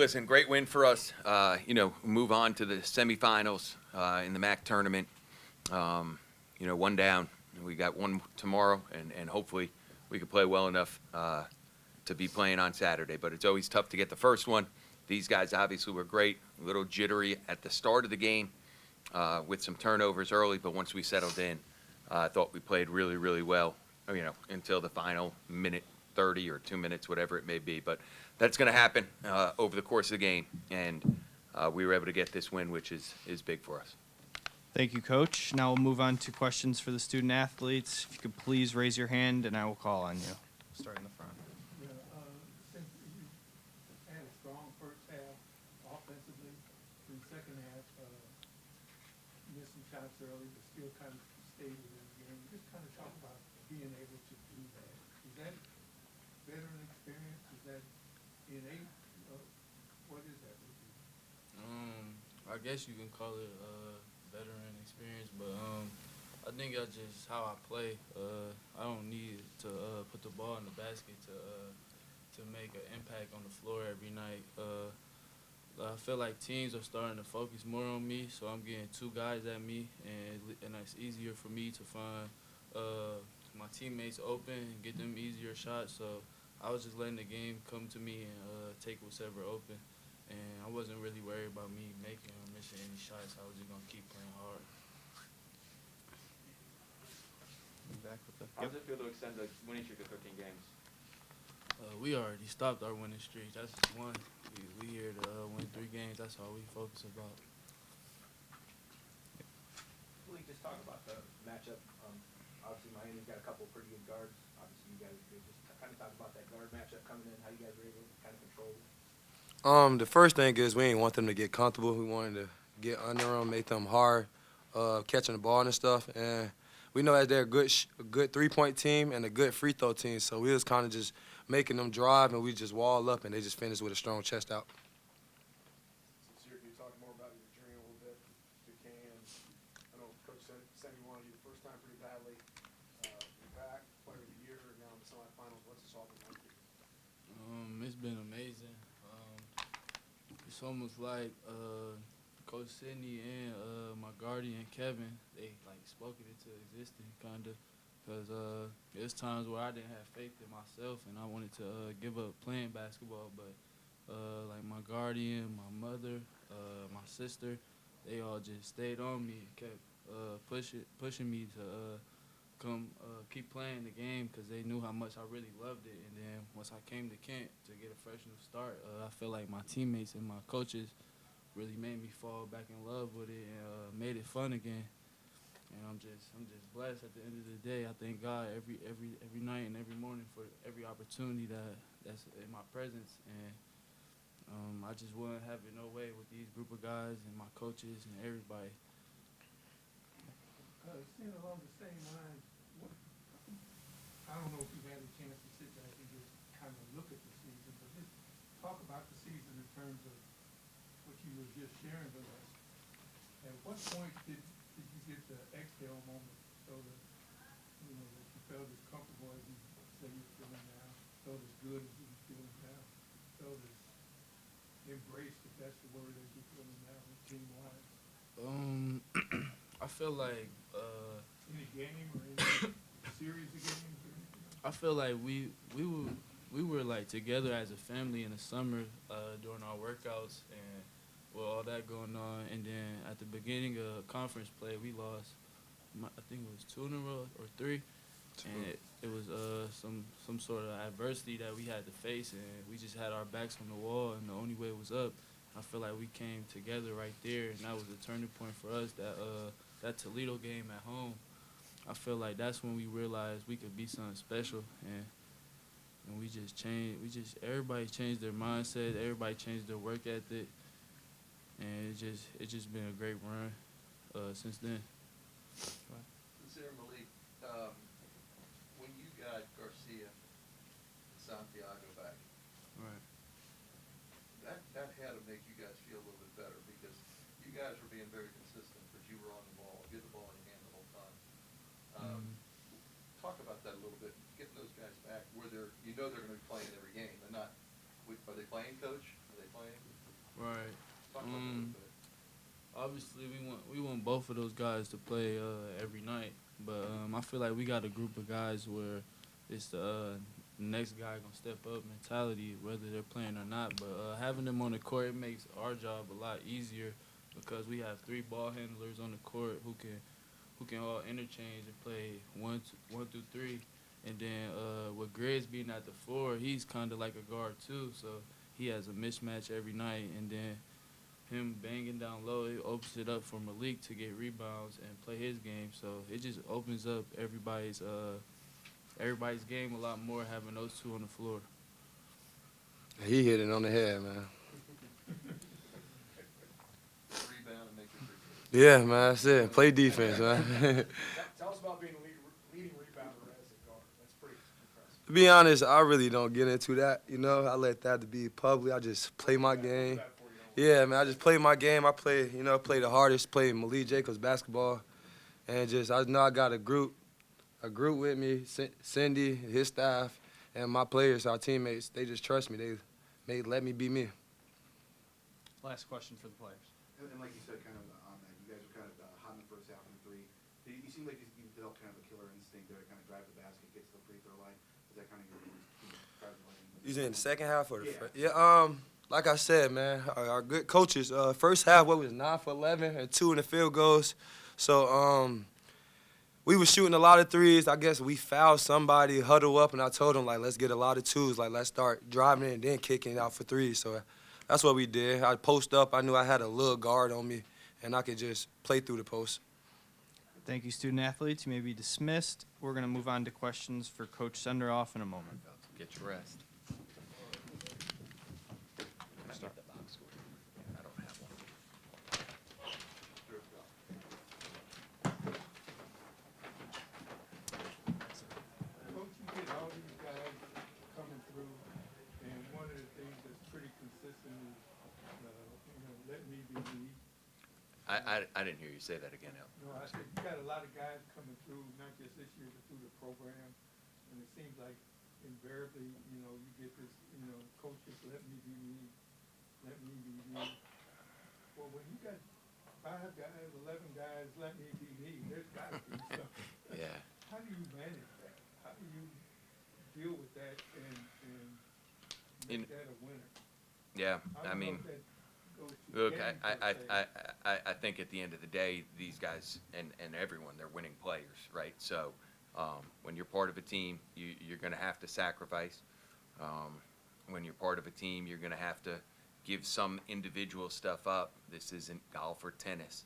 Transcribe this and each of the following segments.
listen, great win for us. Move on to the semifinals in the MAC tournament. One down. We got one tomorrow, and hopefully we can play well enough to be playing on Saturday. But it's always tough to get the first one. These guys obviously were great. A little jittery at the start of the game with some turnovers early, but once we settled in, I thought we played really, really well, until the final minute 30 or 2 minutes, whatever it may be. But that's going to happen over the course of the game, and we were able to get this win, which is big for us. Thank you, Coach. Now we'll move on to questions for the student athletes. If you could please raise your hand, and I will call on you. Start in the front. Since you had a strong first half offensively, in the second half, missed some shots early, but still kind of stayed within the game. Just kind of talk about being able to do that. Is that veteran experience? Is that innate? What is that with you? I guess you can call it veteran experience, but I think that's just how I play. I don't need to put the ball in the basket to make an impact on the floor every night. I feel like teams are starting to focus more on me, so I'm getting two guys at me, and it's easier for me to find my teammates open and get them easier shots. So I was just letting the game come to me and take whatever open. And I wasn't really worried about me making or missing any shots. I was just going to keep playing hard. How does it feel to extend the winning streak to 13 games? We already stopped our winning streak. That's just one. We here to win 3 games. That's all we focus about. Malique, just talk about the matchup. Obviously, Miami's got a couple pretty good guards. Obviously, you guys just kind of talk about that guard matchup coming in, how you guys were able to kind of control it. The first thing is we didn't want them to get comfortable. We wanted to get under them, make them hard, catching the ball and stuff. And we know that they're a good three-point team and a good free throw team. So we was kind of just making them drive, and we just wall up, and they just finished with a strong chest out. Since you're talking more about your journey a little bit, if you can. I know Coach said he wanted you the first time pretty badly. You're back, player of the year, now in the semifinals. What's this all been like for you? It's been amazing. It's almost like Coach Sidney and my guardian Kevin, they spoke it into existence, kind of, because there's times where I didn't have faith in myself and I wanted to give up playing basketball, but my guardian, my mother, my sister, they all just stayed on me and kept pushing me to keep playing the game, because they knew how much I really loved it. And then once I came to Kent to get a freshman start, I feel like my teammates and my coaches really made me fall back in love with it and made it fun again. And I'm just blessed. At the end of the day, I thank God every night and every morning for every opportunity that's in my presence. And I just wouldn't have it no way with these group of guys and my coaches and everybody. Staying along the same lines, I don't know if you've had a chance to sit back and just kind of look at the season, but just talk about the season in terms of what you were just sharing with us. At what point did you get the exhale moment so that, that you felt as comfortable as you say you're feeling now, felt as good as you're feeling now, felt as embraced, if that's the word, as you're feeling now, team-wise? I feel like Any game or any series of games or anything? I feel like we were like together as a family in the summer during our workouts and with all that going on. And then at the beginning of conference play, we lost, I think it was 2 in a row or 3. And it was some sort of adversity that we had to face, and we just had our backs on the wall, and the only way was up. I feel like we came together right there, and that was a turning point for us. That Toledo game at home, I feel like that's when we realized we could be something special, and we just changed. Everybody changed their mindset. Everybody changed their work ethic, and it's just been a great run since then. Sincere Malique, when you got Garcia and Santiago back, Right. that had to make you guys feel a little bit better, because you guys were being very consistent, but you were on the ball, get the ball in your hand the whole time. Talk about that a little bit. Getting those guys back, where they're going to be playing every game. They're not. Are they playing, Coach? Are they playing? obviously we want both of those guys to play every night, but I feel like we got a group of guys where it's the next guy gonna step up mentality, whether they're playing or not. But having them on the court, it makes our job a lot easier because we have 3 ball handlers on the court who can all interchange and play one through 3. And then with Grizz being at the 4, he's kind of like a guard too, so he has a mismatch every night. And then him banging down low, it opens it up for Malique to get rebounds and play his game. So it just opens up everybody's game a lot more having those 2 on the floor. He hit it on the head, man. Rebound and make your free throws. Yeah, man, that's it. Play defense, man. Tell us about being a leading rebounder as a guard. That's pretty impressive. To be honest, I really don't get into that. You know, I let that to be public. I just play my game. Yeah, man, I just play my game. I play the hardest, play Malique Jacobs basketball. And I know I got a group with me, Cindy, his staff, and my players, our teammates. They just trust me. They let me be me. Last question for the players. And like you said, kind of on that, you guys were kind of hot in the first half and 3. You seem like you developed kind of a killer instinct there to kind of drive the basket, get to the free throw line. Is that kind of your driving line? You in the second half or the Yeah. first? Yeah, like I said, man, our good coaches, first half, what was 9 for 11 and 2 in the field goals. So, we were shooting a lot of threes. I guess we fouled somebody, huddle up, and I told them, like, let's get a lot of 2s. Like, let's start driving it and then kicking it out for 3s. So that's what we did. I post up. I knew I had a little guard on me, and I could just play through the post. Thank you, student athletes. You may be dismissed. We're going to move on to questions for Coach Senderoff in a moment. Get your rest. Can I get the box score? I don't have one. Coach, you get all these guys coming through, and one of the things that's pretty consistent is, let me be me. I didn't hear you say that again, Al. No, I said, you got a lot of guys coming through, not just this year, but through the program, and it seems like invariably, you get this, coaches, let me be me, let me be me. Well, when you got 5 guys, 11 guys, let me be me, there's got to be something. Yeah. How do you manage that? How do you deal with that and make that a winner? Yeah, I I don't know mean, if that goes to look, game per se. I think at the end of the day, these guys and everyone, they're winning players, right? So when you're part of a team, you're going to have to sacrifice. When you're part of a team, you're going to have to give some individual stuff up. This isn't golf or tennis.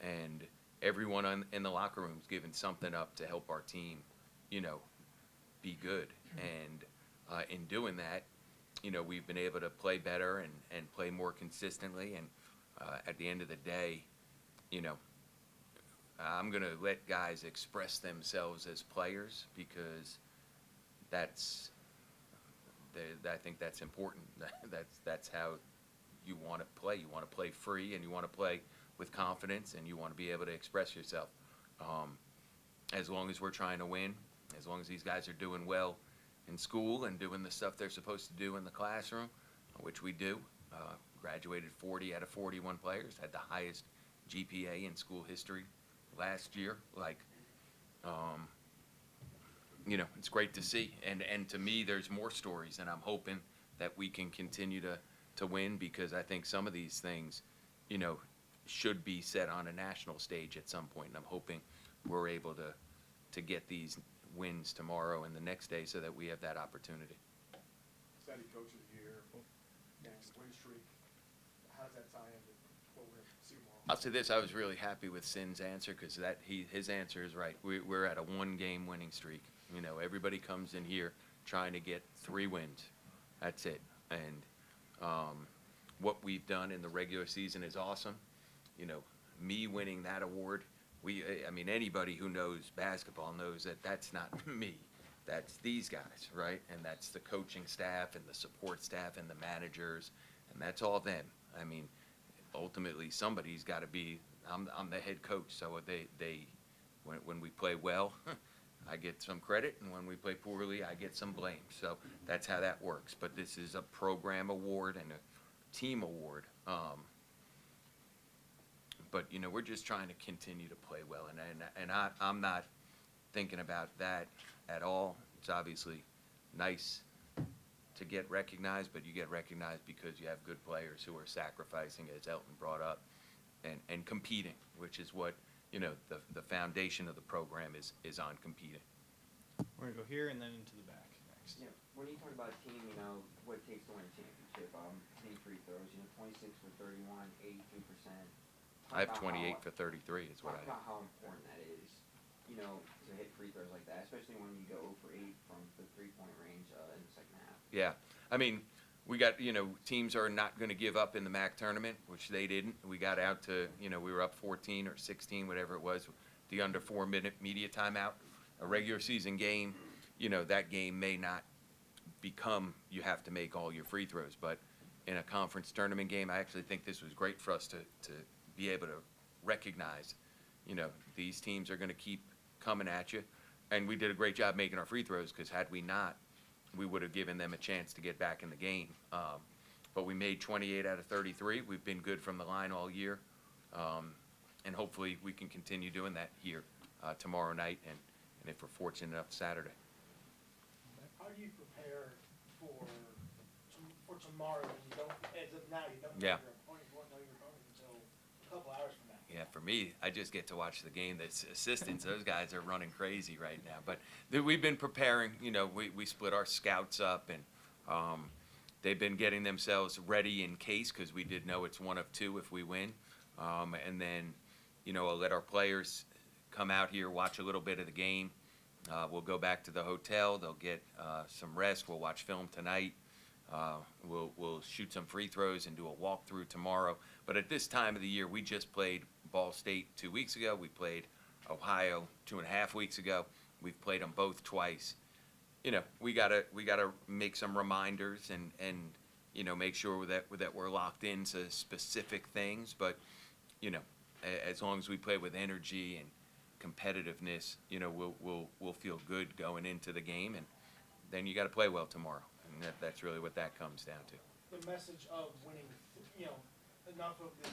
And everyone in the locker room is giving something up to help our team, be good. And in doing that, we've been able to play better and play more consistently. And at the end of the day, I'm going to let guys express themselves as players because I think that's important. That's how you want to play. You want to play free, and you want to play with confidence, and you want to be able to express yourself. As long as we're trying to win, as long as these guys are doing well in school and doing the stuff they're supposed to do in the classroom, which we do. Graduated 40 out of 41 players, had the highest GPA in school history last year. It's great to see. And to me, there's more stories, and I'm hoping that we can continue to win because I think some of these things, should be set on a national stage at some point. And I'm hoping we're able to get these wins tomorrow and the next day so that we have that opportunity. Steady coach of the year, and win streak. How does that tie into what we're going to see tomorrow? I'll say this, I was really happy with Sin's answer because his answer is right. We're at a 1-game winning streak. Everybody comes in here trying to get 3 wins. That's it. And what we've done in the regular season is awesome. Me winning that award, anybody who knows basketball knows that that's not me. That's these guys, right? And that's the coaching staff and the support staff and the managers, and that's all them. Ultimately, somebody's got to be. I'm the head coach, so when we play well, I get some credit, and when we play poorly, I get some blame. So that's how that works. But this is a program award and a team award. but, you know, we're just trying to continue to play well. And I'm not thinking about that at all. It's obviously nice to get recognized, but you get recognized because you have good players who are sacrificing, as Elton brought up, and competing, which is what, you know, the foundation of the program is on competing. We're gonna go here and then into the back next. Yeah, when you talk about a team, you know, what it takes to win a championship, hitting free throws, you know, 26 for 31, 82%. I have 28 for 33 is what Talk I about how important that is, you know, to hit free throws like that, especially when you go 0 for 8 from the three-point range in the second half. Yeah, I mean, we got, you know, teams are not going to give up in the MAC tournament, which they didn't. We got out to, you know, we were up 14 or 16, whatever it was, the under 4-minute media timeout. A regular season game, you know, that game may not become you have to make all your free throws, but in a conference tournament game, I actually think this was great for us to be able to recognize, you know, these teams are going to keep coming at you. And we did a great job making our free throws, because had we not, we would have given them a chance to get back in the game. But we made 28 out of 33. We've been good from the line all year. And hopefully we can continue doing that here tomorrow night, and if we're fortunate enough, Saturday. How do you prepare for tomorrow when you don't, as of now, you don't know Yeah. your opponent, you won't know your opponent until a couple hours from now? Yeah, for me, I just get to watch the game. The assistants, those guys are running crazy right now. But we've been preparing. You know, we split our scouts up, and they've been getting themselves ready in case, because we did know it's one of two if we win. And then, you know, I'll let our players come out here, watch a little bit of the game. We'll go back to the hotel. They'll get some rest. We'll watch film tonight. We'll shoot some free throws and do a walkthrough tomorrow. But at this time of the year, we just played Ball State 2 weeks ago. We played Ohio 2.5 weeks ago. We've played them both twice. You know, we gotta make some reminders and you know, make sure that we're locked into specific things. But you know, as long as we play with energy and competitiveness, you know, we'll feel good going into the game, and then you got to play well tomorrow, and that's really what that comes down to. The message of winning, you know, enough of the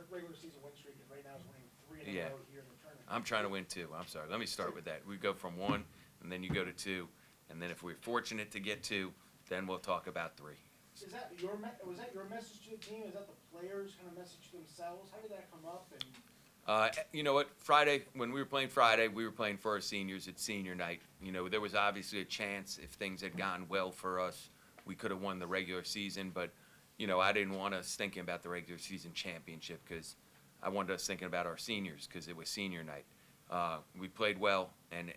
regular season win streak, and right now is winning 3 in a Yeah. row here in the tournament. I'm trying to win 2. I'm sorry. Let me start with that. We go from 1, and then you go to 2, and then if we're fortunate to get 2, then we'll talk about 3. Is that was that your message to the team? Is that the players kind of message to themselves? How did that come up? And You know what? Friday, when we were playing Friday, we were playing for our seniors. It's senior night. You know, there was obviously a chance if things had gone well for us, we could have won the regular season. But, you know, I didn't want us thinking about the regular season championship, because I wanted us thinking about our seniors, because it was senior night. We played well, and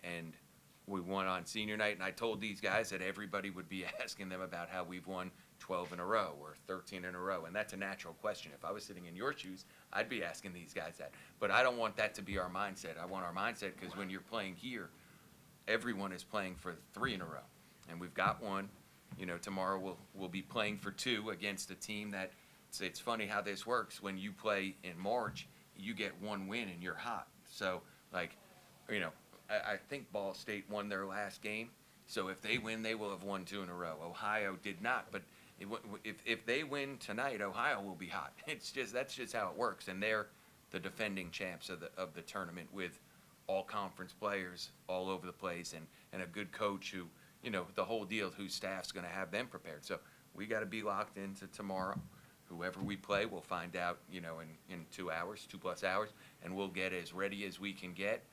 we won on senior night. And I told these guys that everybody would be asking them about how we've won 12 in a row or 13 in a row. And that's a natural question. If I was sitting in your shoes, I'd be asking these guys that. But I don't want that to be our mindset. I want our mindset, because when you're playing here, everyone is playing for 3 in a row. And we've got 1. You know, tomorrow we'll be playing for 2 against a team that, it's funny how this works. When you play in March, you get 1 win and you're hot. So, like, you know, I think Ball State won their last game. So if they win, they will have won 2 in a row. Ohio did not, but if they win tonight, Ohio will be hot. That's just how it works. And they're the defending champs of the tournament, with all conference players all over the place, and a good coach who, you know, the whole deal, whose staff's going to have them prepared. So we got to be locked into tomorrow. Whoever we play, we'll find out, you know, in 2 hours, 2+ hours, and we'll get as ready as we can get.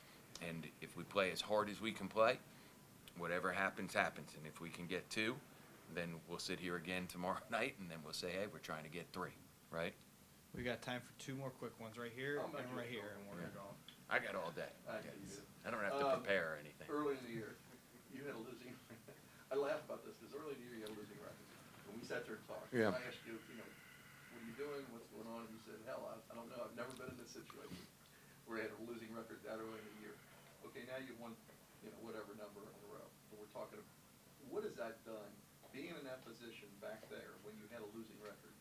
And if we play as hard as we can play, whatever happens, happens. And if we can get 2, then we'll sit here again tomorrow night, and then we'll say, hey, we're trying to get 3, right? We got time for 2 more quick ones right here I'm not and gonna right here, go. and we're gonna go. I got all day. I don't have to prepare or anything. Early in the year, you had a losing, I laugh about this, because early in the year you had a losing record. When we sat there and talked, Yeah. I asked you, you know, what are you doing, what's going on, and you said, hell, I don't know, I've never been in this situation where you had a losing record that early in the year. Okay, now you've won, you know, whatever number in a row, but we're talking, what has that done, being in that position back there when you had a losing record,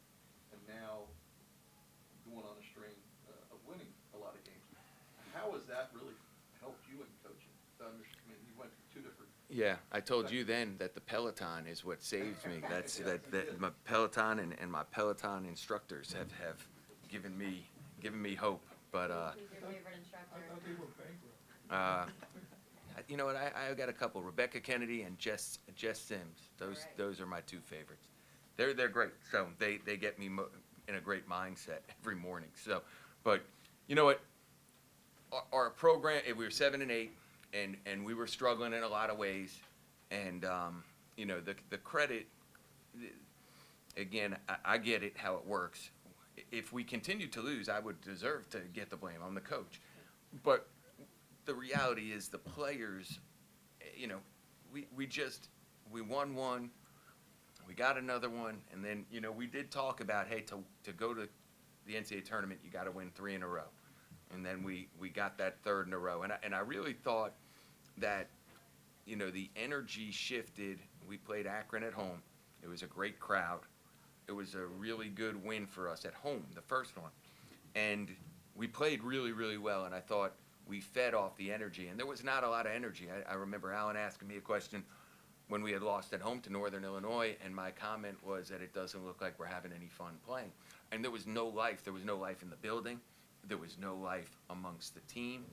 and now going on a string of winning a lot of games? How has that really helped you in coaching? I mean, you went through 2 different. Yeah, I told you then that the Peloton is what saves me. That's that my Peloton and my Peloton instructors have given me hope. But Who's your favorite I instructor? thought they were bankrupt. you know what? I got a couple: Rebecca Kennedy and Jess Sims. Alright. Those are my two favorites. They're great. So they get me in a great mindset every morning. So, but you know what? Our program, we were 7-8, and we were struggling in a lot of ways, and you know, the credit. Again, I get it how it works. If we continue to lose, I would deserve to get the blame. I'm the coach, but the reality is the players. You know, we won one, we got another one, and then you know we did talk about, hey, to go to the NCAA tournament, you got to win 3 in a row, and then we got that third in a row, and I really thought that, you know, the energy shifted. We played Akron at home. It was a great crowd. It was a really good win for us at home, the first one. And we played really, really well, and I thought we fed off the energy. And there was not a lot of energy. I remember Alan asking me a question when we had lost at home to Northern Illinois, and my comment was that it doesn't look like we're having any fun playing. And there was no life. There was no life in the building. There was no life amongst the team.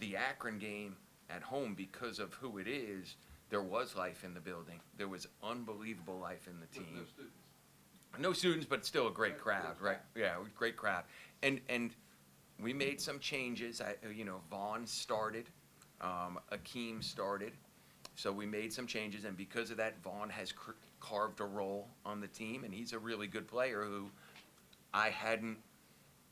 The Akron game at home, because of who it is, there was life in the building. There was unbelievable life in the With team. no students. No students, but still a great Right, crowd, yeah. right? Yeah, great crowd. And we made some changes. You know, Vaughn started, Akeem started, so we made some changes, and because of that, Vaughn has carved a role on the team, and he's a really good player who I hadn't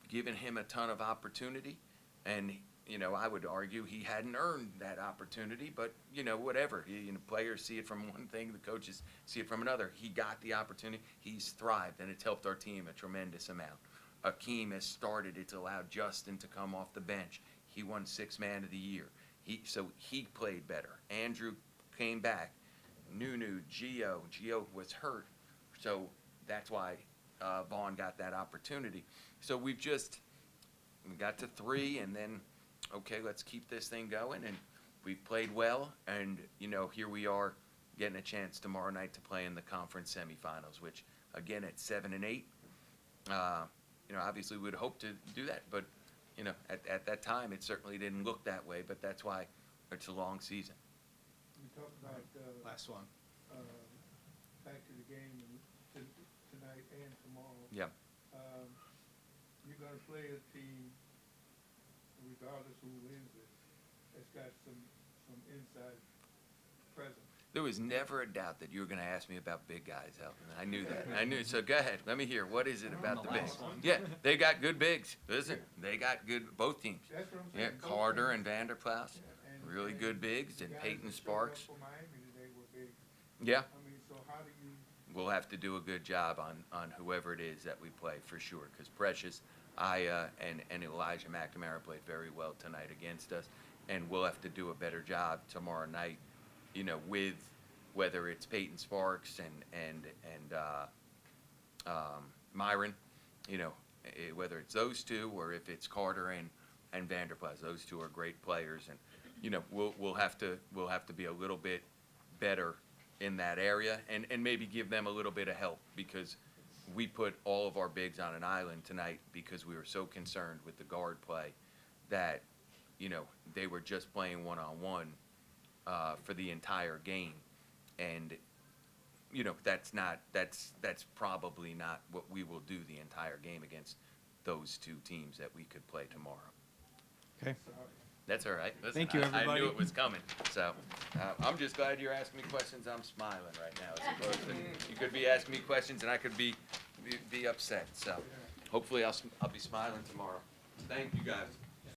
given him a ton of opportunity, and you know, I would argue he hadn't earned that opportunity, but you know, whatever. You know, players see it from one thing, the coaches see it from another. He got the opportunity, he's thrived, and it's helped our team a tremendous amount. Akeem has started, it's allowed Justin to come off the bench. He won 6th Man of the Year. So he played better. Andrew came back. Nunu, Gio was hurt, so that's why Vaughn got that opportunity. So we got to 3, and then, okay, let's keep this thing going, and we've played well, and you know, here we are getting a chance tomorrow night to play in the conference semifinals, which again at 7-8, you know, obviously we'd hope to do that, but you know, at that time it certainly didn't look that way, but that's why it's a long season. We talked about, Last one. back to the game tonight and tomorrow. Yeah. You're gonna play a team, regardless who wins it, that's got some inside presence. There was never a doubt that you were going to ask me about big guys, Elton. I knew that. I knew. So go ahead. Let me hear. What is it about the bigs? Yeah, they got good bigs. Listen, they got good, both teams. That's what I'm Yeah, saying. both Carter teams. and Vanderplas, Yeah, really good bigs, the and guys Peyton that showed Sparks. up for Miami today were big. Yeah, I mean, so how do you, we'll have to do a good job on whoever it is that we play for sure. Because Precious, and Elijah McNamara played very well tonight against us, and we'll have to do a better job tomorrow night. You know, with whether it's Peyton Sparks and Myron, you know, whether it's those two or if it's Carter and Vanderplas, those two are great players, and you know, we'll have to be a little bit better in that area, and maybe give them a little bit of help, because we put all of our bigs on an island tonight because we were so concerned with the guard play that, you know, they were just playing one-on-one for the entire game, and you know, that's probably not what we will do the entire game against those two teams that we could play tomorrow. Okay. That's all right. Listen, Thank you, I everybody. knew it was coming. So I'm just glad you're asking me questions. I'm smiling right now, as opposed to you could be asking me questions and I could be upset. So hopefully I'll be smiling tomorrow. Thank you, guys.